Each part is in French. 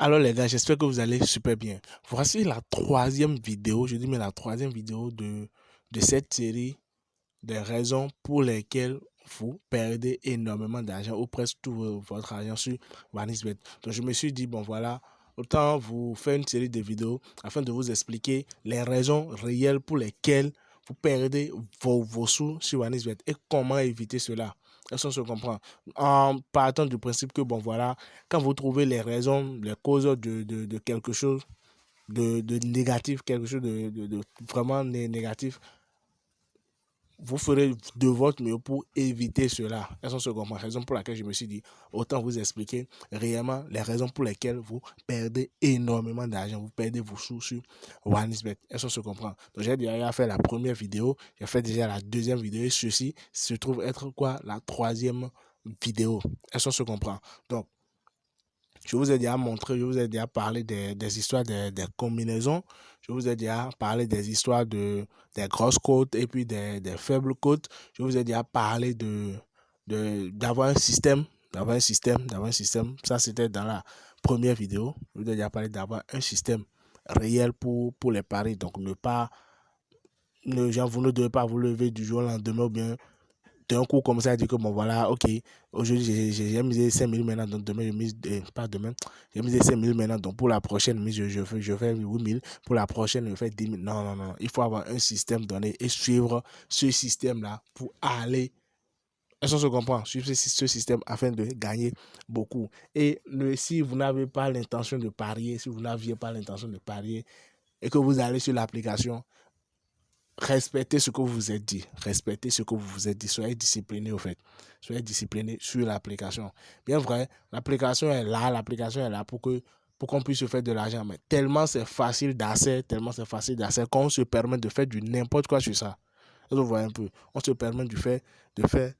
Alors les gars, j'espère que vous allez super bien. Voici la troisième vidéo, je dis mais la troisième vidéo de cette série des raisons pour lesquelles vous perdez énormément d'argent ou presque tout votre argent sur OneXBet. Donc je me suis dit, bon voilà, autant vous faire une série de vidéos afin de vous expliquer les raisons réelles pour lesquelles vous perdez vos sous sur OneXBet et comment éviter cela. Est-ce qu'on se comprend? En partant du principe que, bon voilà, quand vous trouvez les raisons, les causes de quelque chose de négatif, quelque chose de vraiment négatif, vous ferez de votre mieux pour éviter cela. Elles sont ce comprend. Raison pour laquelle je me suis dit, autant vous expliquer réellement les raisons pour lesquelles vous perdez énormément d'argent, vous perdez vos sous sur OneXBet. Elles sont ce comprend. Donc j'ai déjà fait la première vidéo, j'ai fait déjà la deuxième vidéo et ceci se trouve être quoi? La troisième vidéo. Elles sont ce comprend. Donc je vous ai déjà montré, je vous ai déjà parlé des histoires des combinaisons. Je vous ai déjà parlé des histoires des grosses côtes et puis des faibles côtes. Je vous ai déjà parlé d'avoir un système, d'avoir un système. Ça, c'était dans la première vidéo. Je vous ai déjà parlé d'avoir un système réel pour les paris. Donc, vous ne devez pas vous lever du jour au lendemain ou bien d'un coup comme ça, dire que bon voilà, ok, aujourd'hui j'ai misé 5 000 maintenant, donc demain je mise, pas demain, j'ai misé 5 000 maintenant, donc pour la prochaine mise, je fais 8 000, pour la prochaine je fais 10 000. Non, non, non, il faut avoir un système donné et suivre ce système-là pour aller, est-ce qu'on se comprend, suivre ce système afin de gagner beaucoup. Et si vous n'avez pas l'intention de parier, si vous n'aviez pas l'intention de parier et que vous allez sur l'application, respectez ce que vous vous êtes dit. Respectez ce que vous vous êtes dit. Soyez discipliné au fait. Soyez discipliné sur l'application. Bien vrai, l'application est là pour qu'on puisse se faire de l'argent. Mais tellement c'est facile d'accès, qu'on se permet de faire du n'importe quoi sur ça. Vous voyez un peu. On se permet de faire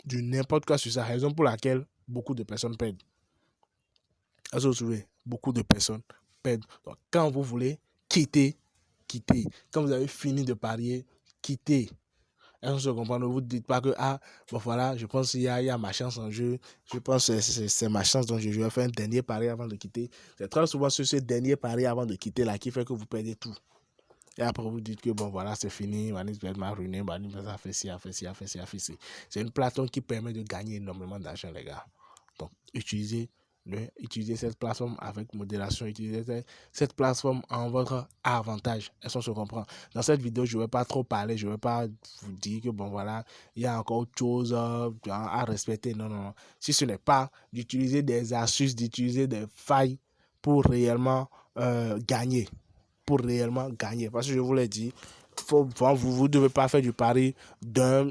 du n'importe quoi sur ça. Raison pour laquelle beaucoup de personnes perdent. Vous savez, beaucoup de personnes perdent. Donc, quand vous voulez quitter. Quand vous avez fini de parier, quittez. Est-ce que vous comprenez? Ne vous dites pas que, ah, bon voilà, je pense qu'il y a ma chance en jeu. Je pense que c'est ma chance, donc je vais faire un dernier pari avant de quitter. C'est très souvent ce dernier pari avant de quitter là qui fait que vous perdez tout. Et après, vous dites que, bon voilà, c'est fini, OneXBet m'a ruiné, OneXBet a fait ci, a fait ci, a fait ci, a fait ci. C'est une plateforme qui permet de gagner énormément d'argent, les gars. Donc, utilisez cette plateforme avec modération, utilisez cette plateforme en votre avantage. Est-ce qu'on se comprend? Dans cette vidéo, je ne vais pas trop parler, je ne vais pas vous dire que bon voilà, il y a encore autre chose à respecter. Non, non, non. Si ce n'est pas d'utiliser des astuces, d'utiliser des failles pour réellement gagner. Pour réellement gagner. Parce que je vous l'ai dit, vous ne devez pas faire du pari d'un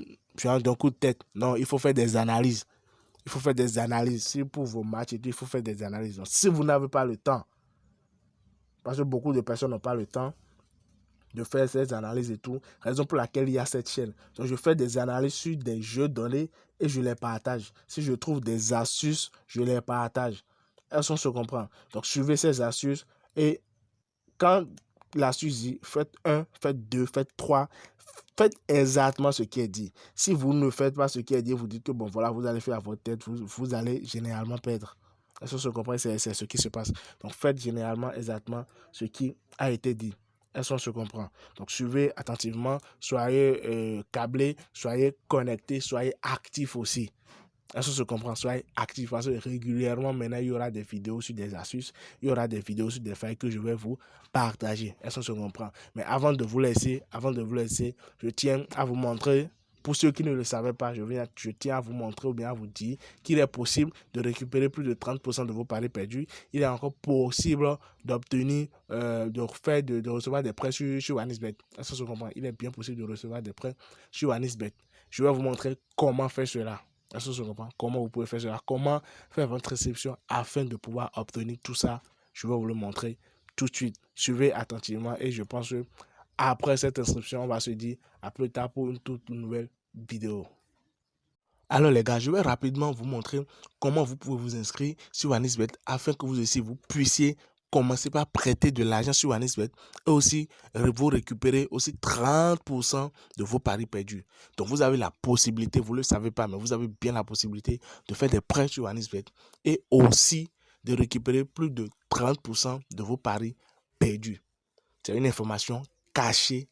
coup de tête. Non, il faut faire des analyses. Il faut faire des analyses. Si pour vos matchs, il faut faire des analyses. Donc, si vous n'avez pas le temps, parce que beaucoup de personnes n'ont pas le temps de faire ces analyses et tout, raison pour laquelle il y a cette chaîne. Donc, je fais des analyses sur des jeux donnés et je les partage. Si je trouve des astuces, je les partage. Elles sont se comprend. Donc, suivez ces astuces et quand l'astuce dit faites 1, faites 2, faites 3, faites exactement ce qui est dit. Si vous ne faites pas ce qui est dit, vous dites que bon voilà, vous allez faire à votre tête, vous allez généralement perdre. Est-ce que vous comprenez? C'est ce qui se passe. Donc faites généralement exactement ce qui a été dit. Est-ce qu'on se comprend? Donc suivez attentivement, soyez câblés, soyez connectés, soyez actifs aussi. Est-ce que se comprend? Soyez actifs parce que régulièrement, maintenant, il y aura des vidéos sur des astuces, il y aura des vidéos sur des failles que je vais vous partager. Est-ce que se comprend? Mais avant de vous laisser, je tiens à vous montrer, pour ceux qui ne le savaient pas, je tiens à vous montrer ou bien à vous dire qu'il est possible de récupérer plus de 30% de vos paris perdus. Il est encore possible d'obtenir, de recevoir des prêts sur OneXBet. Est-ce que se comprend? Il est bien possible de recevoir des prêts sur OneXBet. Je vais vous montrer comment faire cela. Est-ce que je comprends? Comment vous pouvez faire cela? Comment faire votre réception afin de pouvoir obtenir tout ça? Je vais vous le montrer tout de suite. Suivez attentivement et je pense que après cette inscription, on va se dire à plus tard pour une toute nouvelle vidéo. Alors les gars, je vais rapidement vous montrer comment vous pouvez vous inscrire sur OneXBet afin que vous aussi vous puissiez commencer par prêter de l'argent sur OneXBet et aussi vous récupérer aussi 30% de vos paris perdus. Donc vous avez la possibilité, vous ne le savez pas, mais vous avez bien la possibilité de faire des prêts sur OneXBet et aussi de récupérer plus de 30% de vos paris perdus. C'est une information cachée,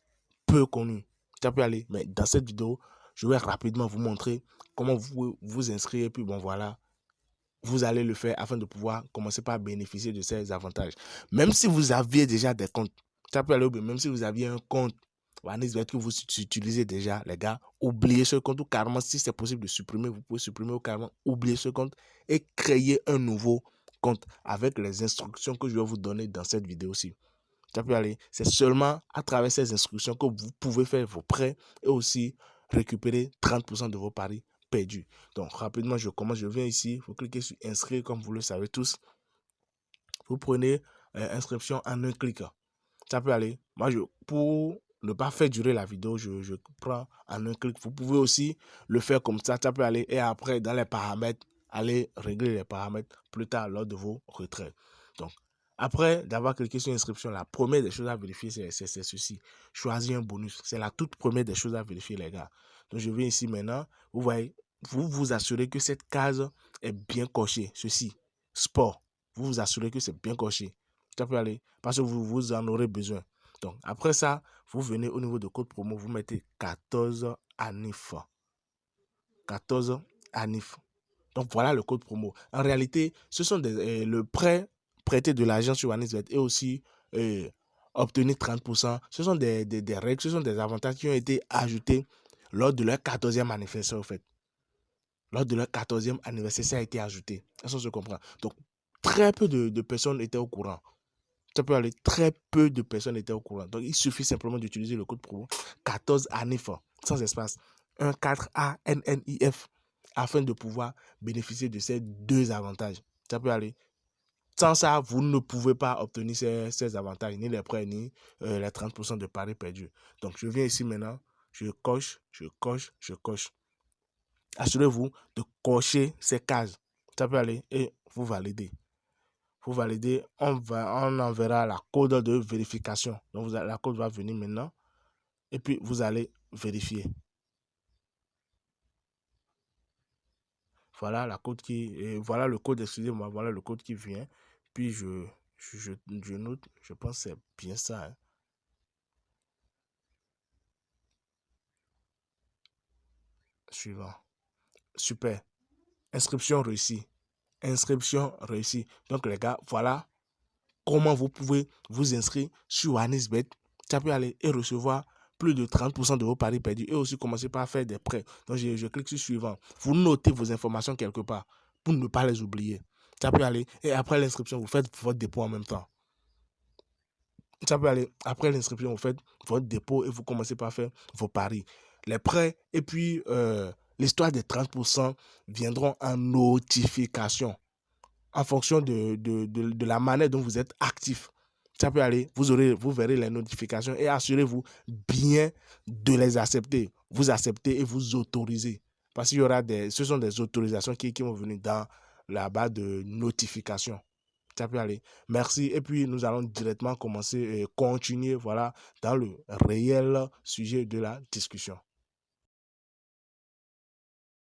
peu connue. Ça peut aller, mais dans cette vidéo, je vais rapidement vous montrer comment vous vous inscrire et puis bon voilà, vous allez le faire afin de pouvoir commencer par bénéficier de ces avantages. Même si vous aviez déjà des comptes, ça peut aller, même si vous aviez un compte OneXBet que vous utilisez déjà, les gars, oubliez ce compte ou carrément, si c'est possible de supprimer, vous pouvez supprimer ou carrément oublier ce compte et créer un nouveau compte avec les instructions que je vais vous donner dans cette vidéo-ci. Ça peut aller. C'est seulement à travers ces instructions que vous pouvez faire vos prêts et aussi récupérer 30% de vos paris perdus. Donc, rapidement, je commence. Je viens ici. Vous cliquez sur inscrire comme vous le savez tous. Vous prenez inscription en un clic. Ça peut aller. Moi, pour ne pas faire durer la vidéo, je prends en un clic. Vous pouvez aussi le faire comme ça. Ça peut aller. Et après, dans les paramètres, allez régler les paramètres plus tard lors de vos retraits. Donc, après d'avoir cliqué sur inscription, la première des choses à vérifier, c'est ceci. Choisir un bonus. C'est la toute première des choses à vérifier, les gars. Donc, je viens ici maintenant. Vous voyez, vous vous assurez que cette case est bien cochée. Ceci, sport. Vous vous assurez que c'est bien coché. Ça peut aller parce que vous en aurez besoin. Donc, après ça, vous venez au niveau de code promo, vous mettez 14 ANIF. 14 ANIF. Donc, voilà le code promo. En réalité, ce sont le prêter de l'argent sur OneXBet et aussi obtenir 30%. Ce sont des règles, ce sont des avantages qui ont été ajoutés lors de leur 14e anniversaire, en fait. Lors de leur 14e anniversaire, ça a été ajouté. Ça se comprend. Donc, très peu de personnes étaient au courant. Ça peut aller, très peu de personnes étaient au courant. Donc, il suffit simplement d'utiliser le code promo 14 ANIF, sans espace, 14 ANNIF, afin de pouvoir bénéficier de ces deux avantages. Ça peut aller. Sans ça, vous ne pouvez pas obtenir ces avantages, ni les prêts, ni les 30% de paris perdus. Donc, je viens ici maintenant, je coche, je coche, je coche. Assurez-vous de cocher ces cases. Ça peut aller et vous validez. Vous validez, on enverra la code de vérification. Donc, la code va venir maintenant. Et puis, vous allez vérifier. Voilà la code voilà le code, excusez-moi, voilà le code qui vient. Puis, je note, je pense que c'est bien ça. Hein. Suivant. Super. Inscription réussie. Inscription réussie. Donc, les gars, voilà comment vous pouvez vous inscrire sur OneXBet. Ça peut aller et recevoir plus de 30% de vos paris perdus et aussi commencer par faire des prêts. Donc, je clique sur suivant. Vous notez vos informations quelque part pour ne pas les oublier. Ça peut aller et après l'inscription, vous faites votre dépôt en même temps. Ça peut aller après l'inscription, vous faites votre dépôt et vous commencez par faire vos paris. Les prêts et puis l'histoire des 30% viendront en notification en fonction de la manière dont vous êtes actif. Ça peut aller, vous verrez les notifications et assurez-vous bien de les accepter. Vous acceptez et vous autorisez. Parce qu'il y aura ce sont des autorisations qui vont venir dans la barre de notification. Ça peut aller. Merci. Et puis, nous allons directement commencer et continuer, voilà, dans le réel sujet de la discussion.